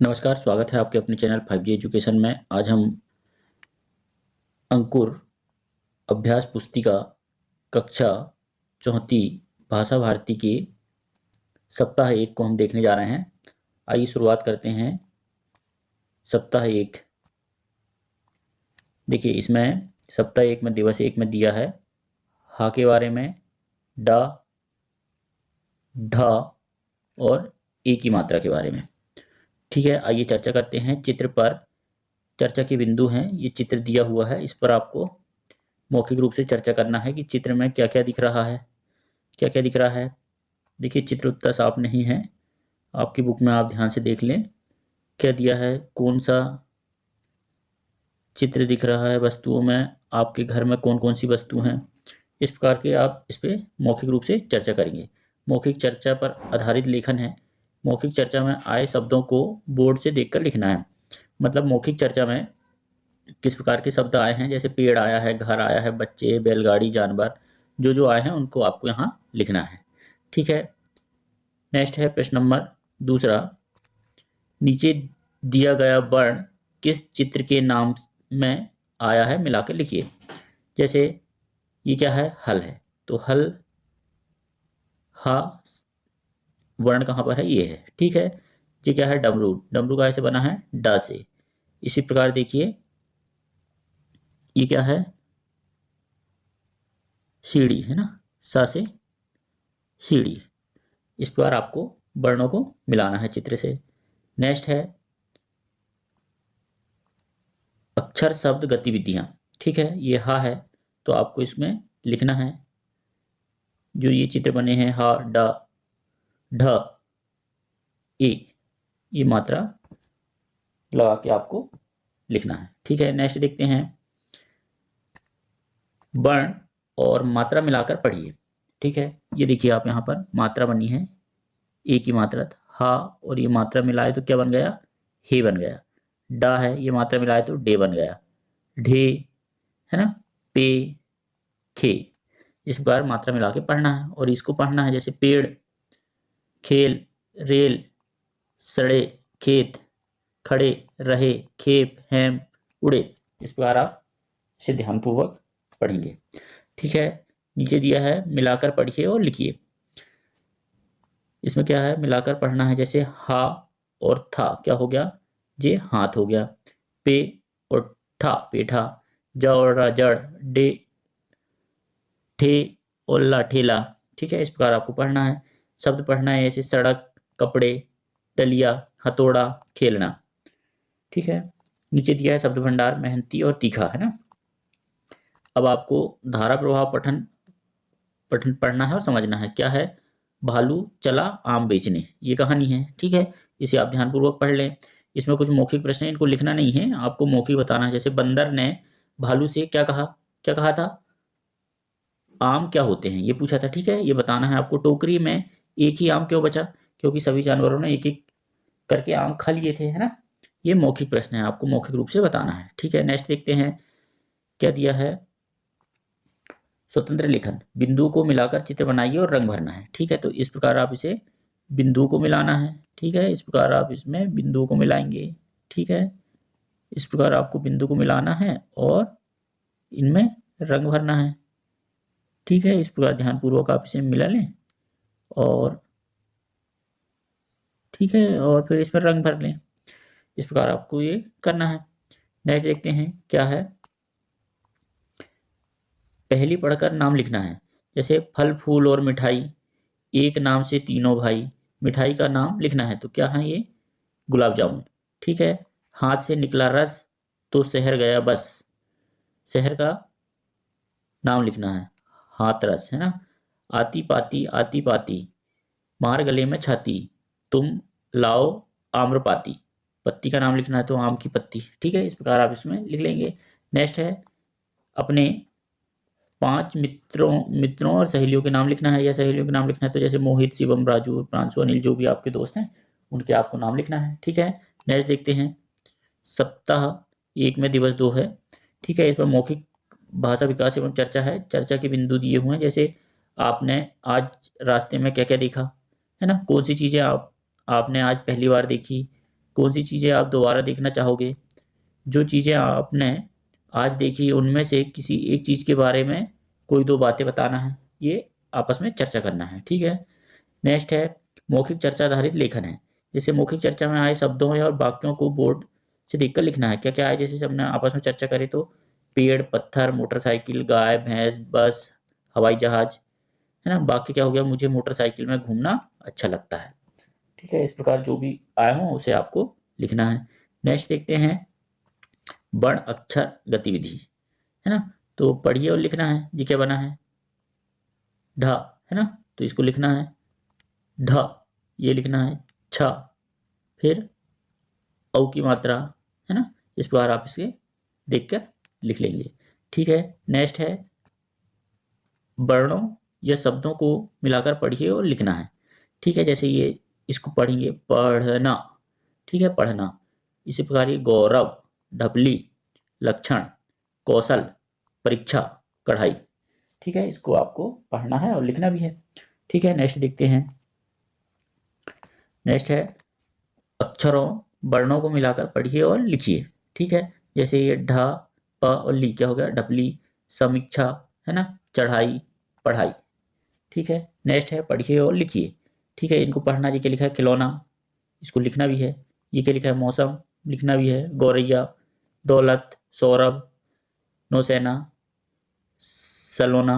नमस्कार, स्वागत है आपके अपने चैनल 5G एजुकेशन में। आज हम अंकुर अभ्यास पुस्तिका कक्षा चौथी भाषा भारती के सप्ताह 1 को हम देखने जा रहे हैं। आइए शुरुआत करते हैं। सप्ताह 1 देखिए, इसमें सप्ताह 1 में दिवस 1 में दिया है हा के बारे में, डा, ढा और ए की मात्रा के बारे में। ठीक है, आइए चर्चा करते हैं। चित्र पर चर्चा के बिंदु हैं। ये चित्र दिया हुआ है, इस पर आपको मौखिक रूप से चर्चा करना है कि चित्र में क्या क्या दिख रहा है, क्या क्या दिख रहा है। देखिए, चित्र उतना साफ नहीं है, आपकी बुक में आप ध्यान से देख लें क्या दिया है, कौन सा चित्र दिख रहा है वस्तुओं में, आपके घर में कौन कौन सी वस्तु हैं। इस प्रकार के आप इस पर मौखिक रूप से चर्चा करेंगे। मौखिक चर्चा पर आधारित लेखन है। मौखिक चर्चा में आए शब्दों को बोर्ड से देखकर लिखना है। मतलब मौखिक चर्चा में किस प्रकार के शब्द आए हैं, जैसे पेड़ आया है, घर आया है, बच्चे, बैलगाड़ी, जानवर, जो जो आए हैं उनको आपको यहाँ लिखना है। ठीक है, नेक्स्ट है प्रश्न नंबर 2। नीचे दिया गया वर्ण किस चित्र के नाम में आया है, मिलाकर लिखिए। जैसे ये क्या है, हल है, तो हल, हा वर्ण कहाँ पर है, ये है। ठीक है, ये क्या है, डमरू, डमरू का ऐसे बना है डा से। इसी प्रकार देखिए, ये क्या है, सीढ़ी है ना, सा से सीढ़ी। इस प्रकार आपको वर्णों को मिलाना है चित्र से। नेक्स्ट है अक्षर शब्द गतिविधियां। ठीक है, ये हा है, तो आपको इसमें लिखना है जो ये चित्र बने हैं, हा, डा, ढ, ए, ये मात्रा लगा के आपको लिखना है। ठीक है, नेक्स्ट देखते हैं वर्ण और मात्रा मिलाकर पढ़िए। ठीक है, ये देखिए आप यहाँ पर मात्रा बनी है, ए की मात्रा, हा और ये मात्रा मिलाए तो क्या बन गया, हे बन गया। डा है, ये मात्रा मिलाए तो डे बन गया। ढे है ना, पे, खे। इस बार मात्रा मिला के पढ़ना है और इसको पढ़ना है जैसे पेड़, खेल, रेल, सड़े, खेत, खड़े, रहे, खेप, हेम, उड़े। इस प्रकार आप इसे ध्यानपूर्वक पढ़ेंगे। ठीक है, नीचे दिया है मिलाकर पढ़िए और लिखिए। इसमें क्या है, मिलाकर पढ़ना है, जैसे हा और था क्या हो गया, जे हाथ हो गया। पे और ठा, पेठा। ज और रा, जड़, डे, ठे और ला, ठेला। ठीक है, इस प्रकार आपको पढ़ना है। शब्द पढ़ना है जैसे सड़क, कपड़े, डलिया, हथौड़ा, खेलना। ठीक है, नीचे दिया है शब्द भंडार, मेहनती और तीखा, है ना। अब आपको धारा प्रवाह पठन पठन पढ़ना है और समझना है। क्या है, भालू चला आम बेचने, ये कहानी है। ठीक है, इसे आप ध्यानपूर्वक पढ़ लें। इसमें कुछ मौखिक प्रश्न है, इनको लिखना नहीं है, आपको मौखिक बताना है। जैसे बंदर ने भालू से क्या कहा, क्या कहा था, आम क्या होते हैं, ये पूछा था। ठीक है, ये बताना है आपको। टोकरी में एक ही आम क्यों बचा, क्योंकि सभी जानवरों ने एक एक करके आम खा लिए थे, है ना। ये मौखिक प्रश्न है, आपको मौखिक रूप से बताना है। ठीक है, नेक्स्ट देखते हैं क्या दिया है, स्वतंत्र लेखन, बिंदुओं को मिलाकर चित्र बनाइए और रंग भरना है। ठीक है, तो इस प्रकार आप इसे बिंदुओं को मिलाना है। ठीक है, इस प्रकार आप इसमें बिंदुओं को मिलाएंगे। ठीक है, इस प्रकार आपको बिंदु को मिलाना है और इनमें रंग भरना है। ठीक है, इस प्रकार ध्यानपूर्वक आप इसे मिला लें और ठीक है, और फिर इसमें रंग भर लें। इस प्रकार आपको ये करना है। नेक्स्ट देखते हैं क्या है, पहली पढ़कर नाम लिखना है। जैसे फल, फूल और मिठाई, एक नाम से तीनों भाई। मिठाई का नाम लिखना है, तो क्या है ये, गुलाब जामुन। ठीक है, हाथ से निकला रस तो शहर गया बस। शहर का नाम लिखना है, हाथरस, है ना। आती पाती, मार गले में छाती, तुम लाओ आम्रपाती। पत्ती का नाम लिखना है, तो आम की पत्ती। ठीक है, इस प्रकार आप इसमें लिख लेंगे। नेक्स्ट है अपने 5 मित्रों मित्रों और सहेलियों के नाम लिखना है, या सहेलियों के नाम लिखना है तो जैसे मोहित, शिवम, राजू, प्रांशु, अनिल, जो भी आपके दोस्त हैं उनके आपको नाम लिखना है। ठीक है, नेक्स्ट देखते हैं सप्ताह 1 में दिवस 2 है। ठीक है, इस पर मौखिक भाषा विकास एवं चर्चा है। चर्चा के बिंदु दिए हुए हैं, जैसे आपने आज रास्ते में क्या क्या देखा, है ना, कौन सी चीजें आपने आज पहली बार देखी, कौन सी चीज़ें आप दोबारा देखना चाहोगे। जो चीज़ें आपने आज देखी उनमें से किसी एक चीज़ के बारे में कोई दो बातें बताना है, ये आपस में चर्चा करना है। ठीक है। नेक्स्ट है मौखिक चर्चा आधारित लेखन है। जैसे मौखिक चर्चा में आए शब्दों और वाक्यों को बोर्ड से देखकर लिखना है। क्या क्या है, जैसे सबने आपस में चर्चा करी तो पेड़, पत्थर, मोटरसाइकिल, गाय, भैंस, बस, हवाई जहाज, है ना। बाकी क्या हो गया, मुझे मोटरसाइकिल में घूमना अच्छा लगता है। ठीक है, इस प्रकार जो भी आया हो उसे आपको लिखना है। नेक्स्ट देखते हैं वर्ण अक्षर गतिविधि, है ना। तो पढ़िए और लिखना है। ये क्या बना है, ढ, है ना। तो इसको लिखना है ढ, ये लिखना है छ, फिर औ की मात्रा, है ना। इस प्रकार आप इसे देखकर लिख लेंगे। ठीक है। नेक्स्ट है वर्णों या शब्दों को मिलाकर पढ़िए और लिखना है। ठीक है, जैसे ये इसको पढ़ेंगे पढ़ना। ठीक है, पढ़ना। इसी प्रकार ये गौरव, ढपली, लक्षण, कौशल, परीक्षा, कढ़ाई। ठीक है, इसको आपको पढ़ना है और लिखना भी है। ठीक है, नेक्स्ट देखते हैं। नेक्स्ट है अक्षरों वर्णों को मिलाकर पढ़िए और लिखिए। ठीक है, जैसे ये ढ, प और ली क्या हो गया, ढपली, समीक्षा, है ना, चढ़ाई, पढ़ाई। ठीक है, नेक्स्ट है पढ़िए और लिखिए। ठीक है, इनको पढ़ना, जी क्या लिखा है खिलौना, इसको लिखना भी है। ये क्या लिखा है मौसम, लिखना भी है। गौरैया, दौलत, सौरभ, नौसेना, सलोना,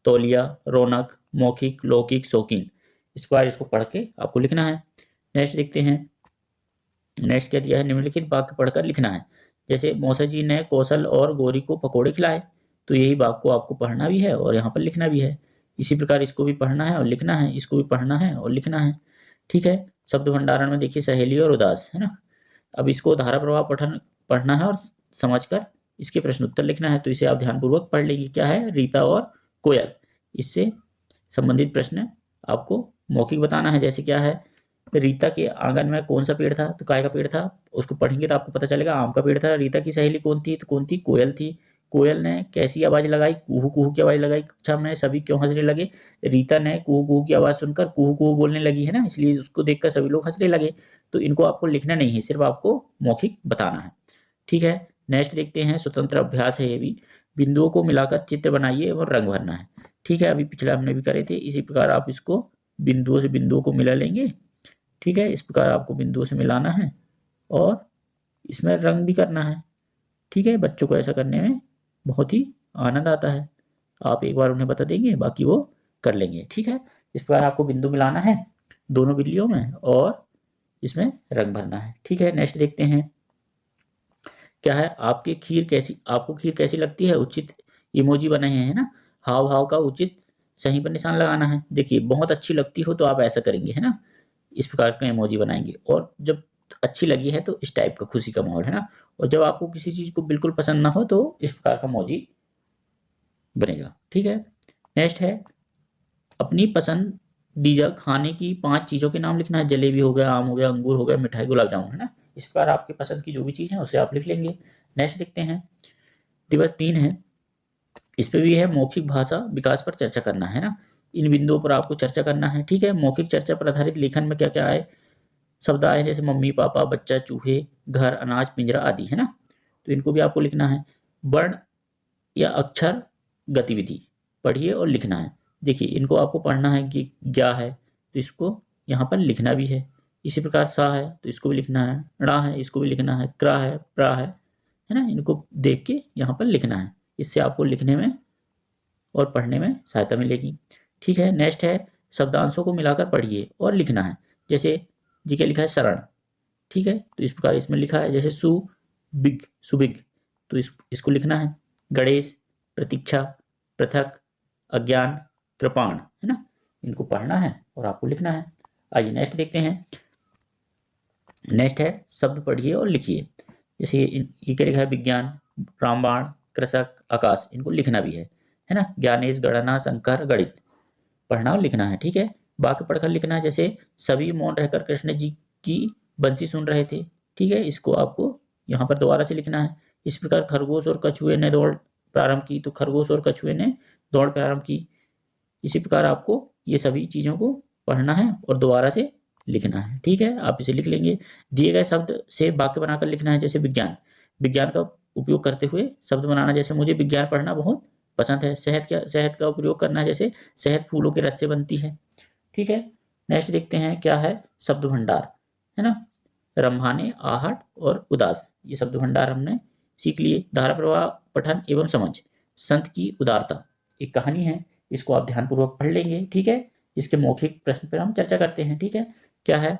तौलिया, रौनक, मौखिक, लौकिक, शौकीन। इस बार इसको पढ़ के आपको लिखना है। नेक्स्ट देखते हैं। नेक्स्ट क्या दिया है, निम्नलिखित वाक्य पढ़कर लिखना है। जैसे मौसा जी ने कौशल और गौरी को पकोड़े खिलाए, तो यही वाक्य को आपको पढ़ना भी है और यहाँ पर लिखना भी है। इसी प्रकार इसको भी पढ़ना है और लिखना है, इसको भी पढ़ना है और लिखना है। ठीक है, शब्द भंडारण में देखिए सहेली और उदास, है ना। अब इसको धारा प्रवाह पठन पढ़ना है और समझकर इसके प्रश्न उत्तर लिखना है। तो इसे आप ध्यानपूर्वक पढ़ लेंगे। क्या है, रीता और कोयल, इससे संबंधित प्रश्न आपको मौखिक बताना है। जैसे क्या है, रीता के आंगन में कौन सा पेड़ था, तो काय का पेड़ था। उसको पढ़ेंगे तो आपको पता चलेगा आम का पेड़ था। रीता की सहेली कौन थी, तो कौन थी, कोयल थी। कोयल ने कैसी आवाज लगाई, कुहू कुहू की आवाज लगाई। कक्षा में सभी क्यों हंसने लगे, रीता ने कुहू कुहू की आवाज सुनकर कुहू कुहू बोलने लगी, है ना, इसलिए उसको देखकर सभी लोग हंसने लगे। तो इनको आपको लिखना नहीं है, सिर्फ आपको मौखिक बताना है। ठीक है, नेक्स्ट देखते हैं स्वतंत्र अभ्यास है ये भी। बिंदुओं को मिलाकर चित्र बनाइए और रंग भरना है। ठीक है, अभी पिछला हमने भी करे थे, इसी प्रकार आप इसको बिंदुओं से बिंदुओं को मिला लेंगे। ठीक है, इस प्रकार आपको बिंदुओं से मिलाना है और इसमें रंग भी करना है। ठीक है, बच्चों को ऐसा करने में बहुत ही आनंद आता है। आप एक बार उन्हें बता देंगे, बाकी वो कर लेंगे। ठीक है, इस प्रकार आपको बिंदु मिलाना है दोनों बिल्लियों में और इसमें रंग भरना है। ठीक है, नेक्स्ट देखते हैं। क्या है, आपको खीर कैसी लगती है, उचित इमोजी बने हैं, है ना। हाव भाव का उचित सही पर निशान लगाना है। देखिए बहुत अच्छी लगती हो तो आप ऐसा करेंगे, है ना, इस प्रकार का इमोजी बनाएंगे। और जब अच्छी लगी है तो इस टाइप का खुशी का माहौल, है ना। और जब आपको किसी चीज को बिल्कुल पसंद ना हो तो इस प्रकार का इमोजी बनेगा। ठीक है, नेक्स्ट है अपनी पसंदीदा खाने की 5 चीजों के नाम लिखना है। जलेबी हो गया, आम हो गया, अंगूर हो गया, मिठाई, गुलाब जामुन, है ना। इस प्रकार आपके पसंद की जो भी चीज है उसे आप लिख लेंगे। नेक्स्ट देखते हैं, दिवस 3 है। इस पे भी है मौखिक भाषा विकास पर चर्चा करना, है ना। इन बिंदुओं पर आपको चर्चा करना है। ठीक है, मौखिक चर्चा पर आधारित लेखन में क्या क्या आए, शब्द आए जैसे मम्मी, पापा, बच्चा, चूहे, घर, अनाज, पिंजरा आदि, है ना। तो इनको भी आपको लिखना है। वर्ण या अक्षर गतिविधि पढ़िए और लिखना है। देखिए इनको आपको पढ़ना है कि क्या है, तो इसको यहाँ पर लिखना भी है। इसी प्रकार सा है तो इसको भी लिखना है, ड़ा है इसको भी लिखना है, क्रा है, प्रा है ना। इनको देख के यहाँ पर लिखना है। इससे आपको लिखने में और पढ़ने में सहायता मिलेगी। ठीक है, नेक्स्ट है शब्दांशों को मिलाकर पढ़िए और लिखना है। जैसे जी क्या लिखा है, शरण। ठीक है, तो इस प्रकार इसमें लिखा है जैसे सुबिग, सुबिग, तो इसको लिखना है। गणेश, प्रतीक्षा, पृथक, अज्ञान, कृपाण, है ना। इनको पढ़ना है और आपको लिखना है। आइए नेक्स्ट देखते हैं। नेक्स्ट है शब्द पढ़िए और लिखिए। जैसे ये क्या लिखा है, विज्ञान, रामबाण, कृषक, आकाश, इनको लिखना भी है ना। ज्ञानेश, गणना, शंकर, गणित, पढ़ना और लिखना है। ठीक है, वाक्य पढ़कर लिखना है। जैसे सभी मौन रहकर कृष्ण जी की बंसी सुन रहे थे। ठीक है, इसको आपको यहाँ पर दोबारा से लिखना है। इस प्रकार खरगोश और कछुए ने दौड़ प्रारंभ की, तो खरगोश और कछुए ने दौड़ प्रारंभ की। इसी प्रकार आपको ये सभी चीजों को पढ़ना है और दोबारा से लिखना है। ठीक है, आप इसे लिख लेंगे। दिए गए शब्द से वाक्य बनाकर लिखना है, जैसे विज्ञान, विज्ञान का उपयोग करते हुए शब्द बनाना, जैसे मुझे विज्ञान पढ़ना बहुत पसंद है। शहद का उपयोग करना है, जैसे शहद फूलों के रस से बनती है। ठीक है, नेक्स्ट देखते हैं क्या है, शब्द भंडार, है ना। रम्भाने, आहट और उदास, ये शब्द भंडार हमने सीख लिए। धारा प्रवाह, पठन एवं समझ, संत की उदारता, एक कहानी है, इसको आप ध्यानपूर्वक पढ़ लेंगे। ठीक है, इसके मौखिक प्रश्न पर हम चर्चा करते हैं। ठीक है, क्या है,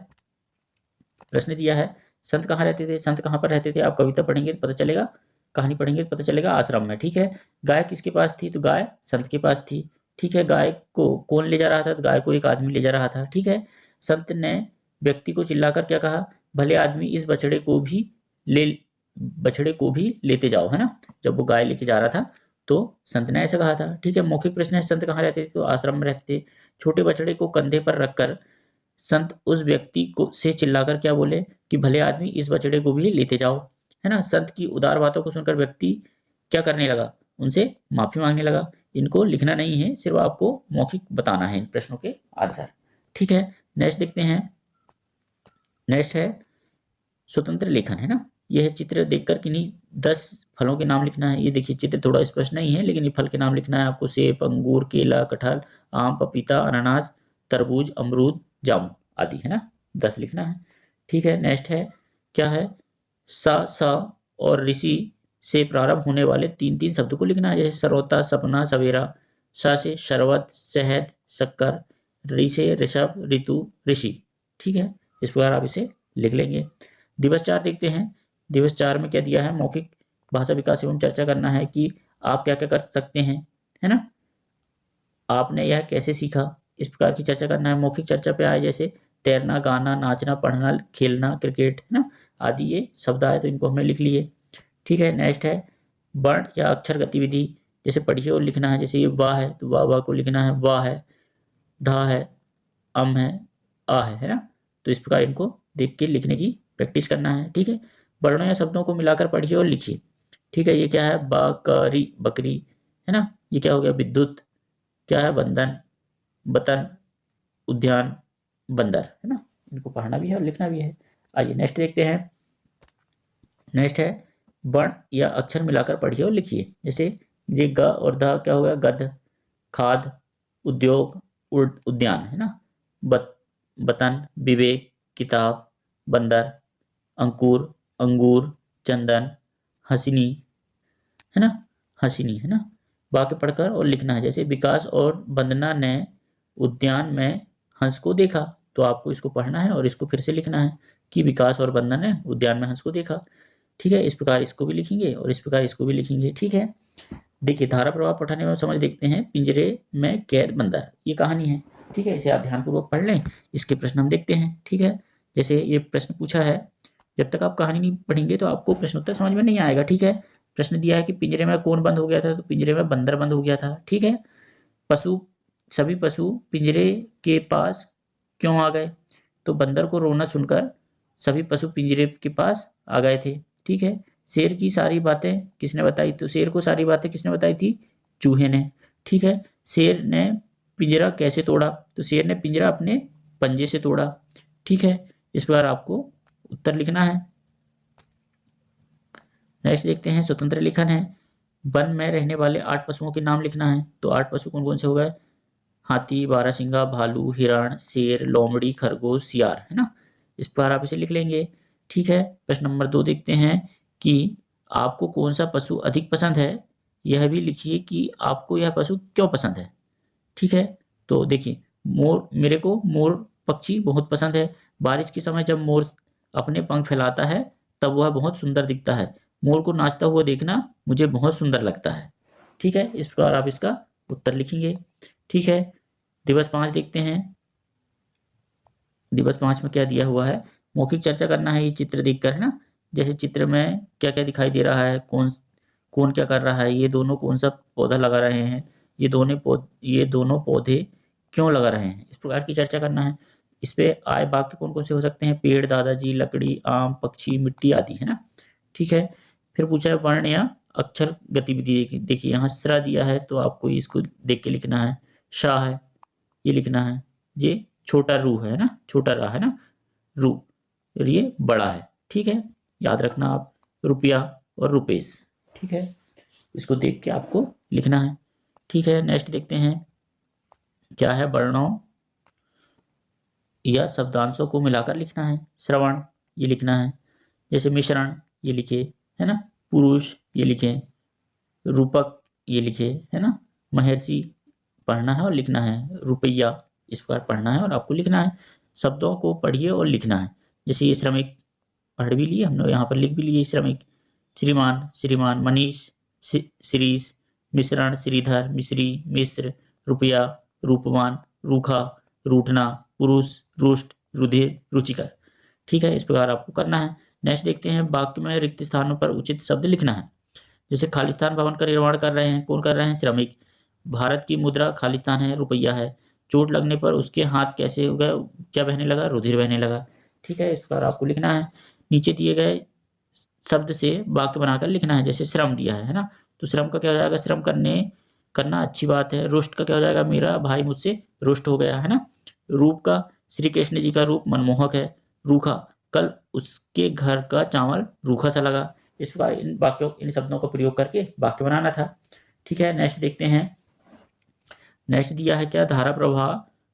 प्रश्न दिया है, संत कहाँ रहते थे, संत कहाँ पर रहते थे। आप कविता पढ़ेंगे तो पता चलेगा, कहानी पढ़ेंगे तो पता चलेगा, आश्रम में। ठीक है, गाय किसके पास थी, तो गाय संत के पास थी। ठीक है, गाय को कौन ले जा रहा था, तो गाय को एक आदमी ले जा रहा था। ठीक है, संत ने व्यक्ति को चिल्लाकर क्या कहा, भले आदमी इस बछड़े को भी लेते जाओ, है ना। जब वो गाय लेके जा रहा था तो संत ने ऐसा कहा था। ठीक है, मौखिक प्रश्न है, संत कहाँ रहते थे, तो आश्रम में रहते थे। छोटे बछड़े को कंधे पर रखकर संत उस व्यक्ति को से चिल्लाकर क्या बोले कि भले आदमी इस बछड़े को भी लेते जाओ, है ना। संत की उदार बातों को सुनकर व्यक्ति क्या करने लगा, उनसे माफी मांगने लगा। इनको लिखना नहीं है, सिर्फ आपको मौखिक बताना है इन प्रश्नों के आंसर। ठीक है, नेक्स्ट देखते हैं। नेक्स्ट है स्वतंत्र लेखन, है ना। यह है चित्र देखकर किन्हीं 10 फलों के नाम लिखना है। ये देखिए चित्र थोड़ा स्पष्ट नहीं है, लेकिन ये फल के नाम लिखना है आपको, सेब, अंगूर, केला, कटहल, आम, पपीता, अनानास, तरबूज, अमरूद, जामुन आदि, है ना। 10 लिखना है। ठीक है, नेक्स्ट है क्या है, सा और ऋषि से प्रारंभ होने वाले 3 शब्द को लिखना है, जैसे सरौता, सपना, सवेरा। सा से शरबत, शहद, शक्कर। ऋ से ऋषभ, ऋतु, ऋषि। ठीक है, इस प्रकार आप इसे लिख लेंगे। दिवस 4 देखते हैं। दिवस 4 में क्या दिया है, मौखिक भाषा विकास एवं चर्चा करना है कि आप क्या क्या कर सकते हैं, है ना। आपने यह कैसे सीखा, इस प्रकार की चर्चा करना है। मौखिक चर्चा पे आए, जैसे तैरना, गाना, नाचना, पढ़ना, खेलना, क्रिकेट, है ना, आदि ये शब्द आए तो इनको हमने लिख लिए। ठीक है, नेक्स्ट है वर्ण या अक्षर गतिविधि, जैसे पढ़िए और लिखना है, जैसे ये वाह है तो वाह को लिखना है, वाह है, धा है, अम है, आ है ना। तो इस प्रकार इनको देख के लिखने की प्रैक्टिस करना है। ठीक है, वर्णों या शब्दों को मिलाकर पढ़िए और लिखिए। ठीक है, ये क्या है, बकरी, बकरी, है ना। ये क्या हो गया, विद्युत, क्या है, बंधन, बतन, उद्यान, बंदर, है ना। इनको पढ़ना भी है और लिखना भी है। आइए नेक्स्ट देखते हैं। नेक्स्ट है वर्ण या अक्षर मिलाकर पढ़िए और लिखिए, जैसे ये ग और ध क्या हो गया, गध, खाद, उद्योग, उद्यान, है ना। बतन, विवेक, किताब, बंदर, अंकुर, अंगूर, चंदन, हसीनी, है ना, हसीनी, है ना। वाक्य पढ़कर और लिखना है, जैसे विकास और वंदना ने उद्यान में हंस को देखा। तो आपको इसको पढ़ना है और इसको फिर से लिखना है कि विकास और वंदना ने उद्यान में हंस को देखा। ठीक है, इस प्रकार इसको भी लिखेंगे और इस प्रकार इसको भी लिखेंगे। ठीक है, देखिए धारा प्रवाह पठन एवं समझ देखते हैं। पिंजरे में कैद बंदर, ये कहानी है। ठीक है, इसे आप ध्यानपूर्वक पढ़ लें। इसके प्रश्न हम देखते हैं। ठीक है, जैसे ये प्रश्न पूछा है, जब तक आप कहानी नहीं पढ़ेंगे तो आपको प्रश्न उत्तर समझ में नहीं आएगा। ठीक है, प्रश्न दिया है कि पिंजरे में कौन बंद हो गया था, तो पिंजरे में बंदर बंद हो गया था। ठीक है, सभी पशु पिंजरे के पास क्यों आ गए, तो बंदर को रोना सुनकर सभी पशु पिंजरे के पास आ गए थे। ठीक है, शेर की सारी बातें किसने बताई, तो शेर को सारी बातें किसने बताई थी, चूहे ने। ठीक है, शेर ने पिंजरा कैसे तोड़ा, तो शेर ने पिंजरा अपने पंजे से तोड़ा। ठीक है, इस प्रकार आपको उत्तर लिखना है। नेक्स्ट देखते हैं स्वतंत्र लेखन है। वन में रहने वाले 8 पशुओं के नाम लिखना है, तो 8 पशु कौन कौन से हो गए, हाथी, बारहसिंगा, भालू, हिरण, शेर, लोमड़ी, खरगोश, सियार, है ना। इस प्रकार आप इसे लिख लेंगे। ठीक है, प्रश्न नंबर 2 देखते हैं कि आपको कौन सा पशु अधिक पसंद है, यह भी लिखिए कि आपको यह पशु क्यों पसंद है। ठीक है, तो देखिए मोर, मेरे को मोर पक्षी बहुत पसंद है। बारिश के समय जब मोर अपने पंख फैलाता है तब वह बहुत सुंदर दिखता है। मोर को नाचता हुआ देखना मुझे बहुत सुंदर लगता है। ठीक है, इस प्रकार आप इसका उत्तर लिखेंगे। ठीक है, दिवस 5 देखते हैं। दिवस 5 में क्या दिया हुआ है, मौखिक चर्चा करना है, ये चित्र देखकर, है ना। जैसे चित्र में क्या क्या दिखाई दे रहा है, कौन कौन क्या कर रहा है, ये दोनों कौन सा पौधा लगा रहे हैं, ये दोनों पौधे क्यों लगा रहे हैं, इस प्रकार की चर्चा करना है। इस पे आए वाक्य कौन कौन से हो सकते हैं, पेड़, दादाजी, लकड़ी, आम, पक्षी, मिट्टी आदि, है ना। ठीक है, फिर पूछा है वर्ण या अक्षर गतिविधि। देखिए यहाँ स्रा दिया है तो आपको इसको देख के लिखना है। शाह है, ये लिखना है। ये छोटा रू है ना, छोटा रा है ना, रू, और ये बड़ा है। ठीक है, याद रखना आप, रुपया और रुपेश। ठीक है, इसको देख के आपको लिखना है। ठीक है, नेक्स्ट देखते हैं क्या है, वर्णों या शब्दांशों को मिलाकर लिखना है। श्रवण ये लिखना है, जैसे मिश्रण ये लिखे है ना, पुरुष ये लिखे, रूपक ये लिखे है ना, महर्षि पढ़ना है और लिखना है, रुपया इस प्रकार पढ़ना है और आपको लिखना है। शब्दों को पढ़िए और लिखना है, जैसे ये श्रमिक पढ़ भी लिए हमने, यहाँ पर लिख भी लिए श्रमिक, श्रीमान श्रीमान, मनीष शिरीष, मिश्रण श्रीधर मिश्री, मिश्र, रुपया रूपवान, रूखा रूठना, पुरुष रुष्ट, रुधिर रुचिकर। ठीक है, इस प्रकार आपको करना है। नेक्स्ट देखते हैं, वाक्य में रिक्त स्थानों पर उचित शब्द लिखना है। जैसे खालिस्तान भवन का निर्माण कर रहे हैं, कौन कर रहे हैं, श्रमिक। भारत की मुद्रा खालिस्तान है, रुपया है। चोट लगने पर उसके हाथ कैसे हो गए, क्या बहने लगा, रुधिर बहने लगा। ठीक है, इस प्रकार आपको लिखना है। नीचे दिए गए शब्द से वाक्य बनाकर लिखना है, जैसे श्रम दिया है ना, तो श्रम का क्या हो जाएगा, श्रम करना अच्छी बात है। रुष्ट का क्या हो जाएगा, मेरा भाई मुझसे रुष्ट हो गया है ना। रूप का, श्री कृष्ण जी का रूप मनमोहक है। रूखा, कल उसके घर का चावल रूखा सा लगा। इस प्रकार इन वाक्यों, इन शब्दों का प्रयोग करके वाक्य बनाना था। ठीक है, नेक्स्ट देखते हैं। नेक्स्ट दिया है क्या, धारा प्रवाह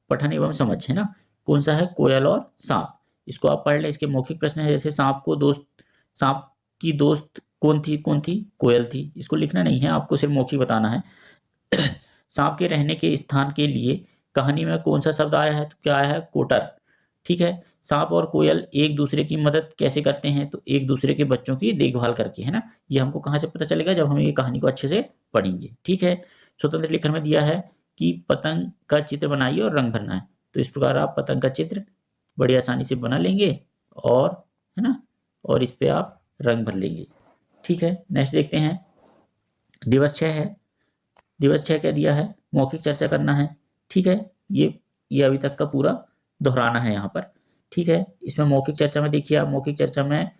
पठन एवं समझ है ना, कौन सा है, कोयल और सांप। इसको आप पढ़ लें, इसके मौखिक प्रश्न है। जैसे सांप की दोस्त कौन थी, कोयल थी। इसको लिखना नहीं है, आपको सिर्फ मौखिक बताना है। सांप के रहने के स्थान के लिए कहानी में कौन सा शब्द आया है, तो क्या आया है, कोटर। ठीक है, सांप और कोयल एक दूसरे की मदद कैसे करते हैं, तो एक दूसरे के बच्चों की देखभाल करके है ना। ये हमको कहाँ से पता चलेगा, जब हम ये कहानी को अच्छे से पढ़ेंगे। ठीक है, स्वतंत्र लेखन में दिया है कि पतंग का चित्र बनाइए और रंग भरना है। तो इस प्रकार आप पतंग का चित्र बड़ी आसानी से बना लेंगे और है ना, और इस पे आप रंग भर लेंगे। ठीक है, नेक्स्ट देखते हैं, दिवस 6 है। दिवस 6 क्या दिया है, मौखिक चर्चा करना है। ठीक है, ये अभी तक का पूरा दोहराना है यहाँ पर। ठीक है, इसमें मौखिक चर्चा में देखिए आप, मौखिक चर्चा में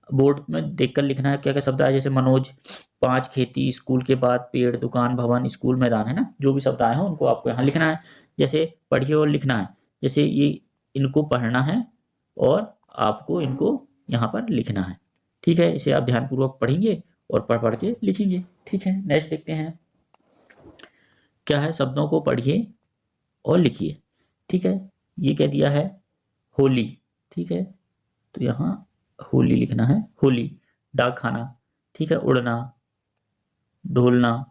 बोर्ड में देखकर लिखना है क्या क्या शब्द आए, जैसे मनोज, 5 खेती, स्कूल के बाद, पेड़, दुकान, भवन, स्कूल, मैदान है ना। जो भी शब्द आए हैं उनको आपको यहाँ लिखना है। जैसे पढ़िए और लिखना है, जैसे ये इनको पढ़ना है और आपको इनको यहाँ पर लिखना है। ठीक है, इसे आप ध्यानपूर्वक पढ़ेंगे और पढ़ के लिखेंगे। ठीक है, नेक्स्ट देखते हैं क्या है, शब्दों को पढ़िए और लिखिए। ठीक है, ये क्या दिया है, होली। ठीक है, तो यहाँ होली लिखना है, होली। डाक खाना, ठीक है, उड़ना, ढोलना,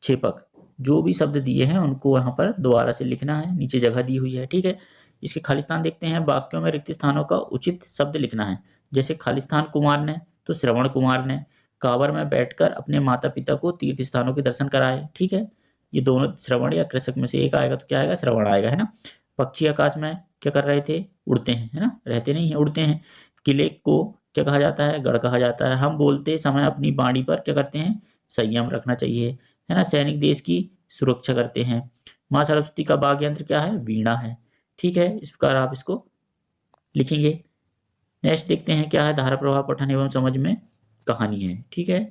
छेपक, जो भी शब्द दिए हैं उनको यहाँ पर दोबारा से लिखना है, नीचे जगह दी हुई है। ठीक है, इसके खालिस्तान देखते हैं, वाक्यों में रिक्त स्थानों का उचित शब्द लिखना है। जैसे खालिस्तान कुमार ने, तो श्रवण कुमार ने कांवर में बैठकर अपने माता पिता को तीर्थ स्थानों के दर्शन कराए। ठीक है, ये दोनों श्रवण या कृषक में से एक आएगा, तो क्या आएगा, श्रवण आएगा है ना। पक्षी आकाश में क्या कर रहे थे, उड़ते हैं है ना, रहते नहीं है, उड़ते हैं। किले को क्या कहा जाता है, गढ़ कहा जाता है। हम बोलते समय अपनी वाणी पर क्या करते हैं, संयम रखना चाहिए है ना। सैनिक देश की सुरक्षा करते हैं। माँ सरस्वती का वाद्य यंत्र क्या है, वीणा है। ठीक है, इस प्रकार आप इसको लिखेंगे। नेक्स्ट देखते हैं क्या है, धारा प्रवाह पठन एवं समझ में कहानी है। ठीक है,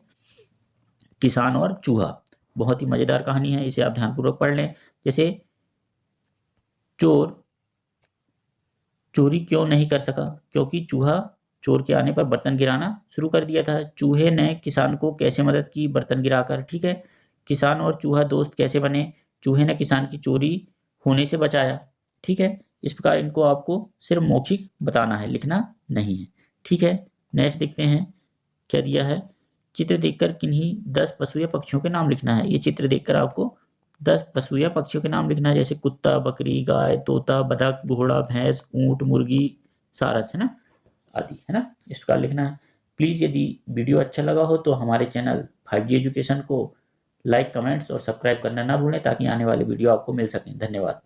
किसान और चूहा, बहुत ही मजेदार कहानी है, इसे आप ध्यानपूर्वक पढ़ लें। जैसे चोर चोरी क्यों नहीं कर सका, क्योंकि चूहा चोर के आने पर बर्तन गिराना शुरू कर दिया था। चूहे ने किसान को कैसे मदद की, बर्तन गिराकर। ठीक है, किसान और चूहा दोस्त कैसे बने, चूहे ने किसान की चोरी होने से बचाया। ठीक है, इस प्रकार इनको आपको सिर्फ मौखिक बताना है, लिखना नहीं है। ठीक है, नेक्स्ट देखते हैं क्या दिया है, चित्र देखकर किन्हीं 10 पशु या पक्षियों के नाम लिखना है। ये चित्र देखकर आपको 10 पशु या पक्षियों के नाम लिखना है, जैसे कुत्ता, बकरी, गाय, तोता, बतख, घोड़ा, भैंस, ऊंट, मुर्गी, सारस है ना, आदि है ना। इस प्रकार लिखना है। प्लीज़ यदि वीडियो अच्छा लगा हो तो हमारे चैनल 5G एजुकेशन को लाइक, कमेंट्स और सब्सक्राइब करना ना भूलें, ताकि आने वाले वीडियो आपको मिल सकें। धन्यवाद।